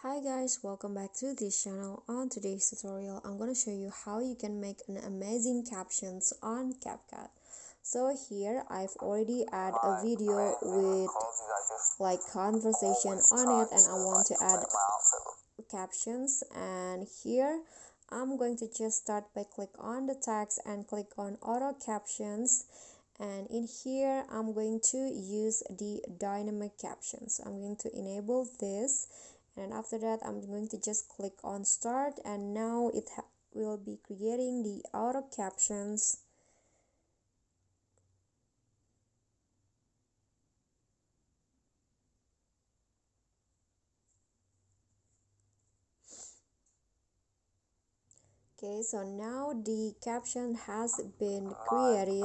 Hi guys, welcome back to this channel. On today's tutorial, I'm going to show you how you can make an amazing captions on CapCut. So here I've already add a video with like conversation on it, and I want to add captions. And here I'm going to just start by click on the text and click on auto captions, and in here I'm going to use the dynamic captions. I'm going to enable this, and after that I'm going to just click on start, and now it will be creating the auto captions. Okay, so now the caption has been created.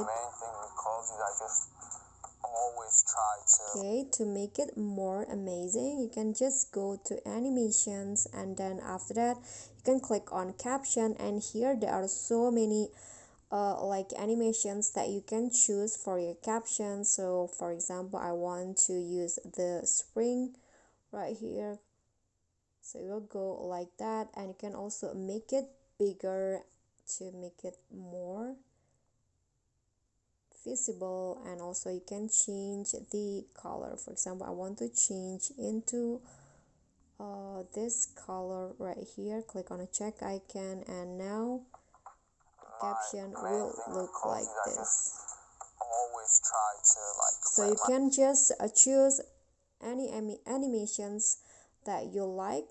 Okay, to make it more amazing, you can just go to animations, and then after that you can click on caption, and here there are so many like animations that you can choose for your caption. So for example, I want to use the spring right here, so it will go like that, and you can also make it bigger to make it more visible, and also you can change the color. For example, I want to change into this color right here. Click on a check icon, and now the caption will look like this. So you can just choose any animations that you like.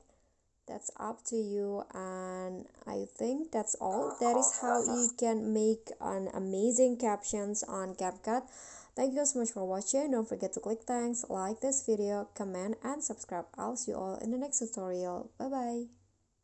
That's up to you, and I think that's all. That is how you can make an amazing captions on CapCut. Thank you so much for watching. Don't forget to click thanks, like this video, comment, and subscribe. I'll see you all in the next tutorial. Bye bye.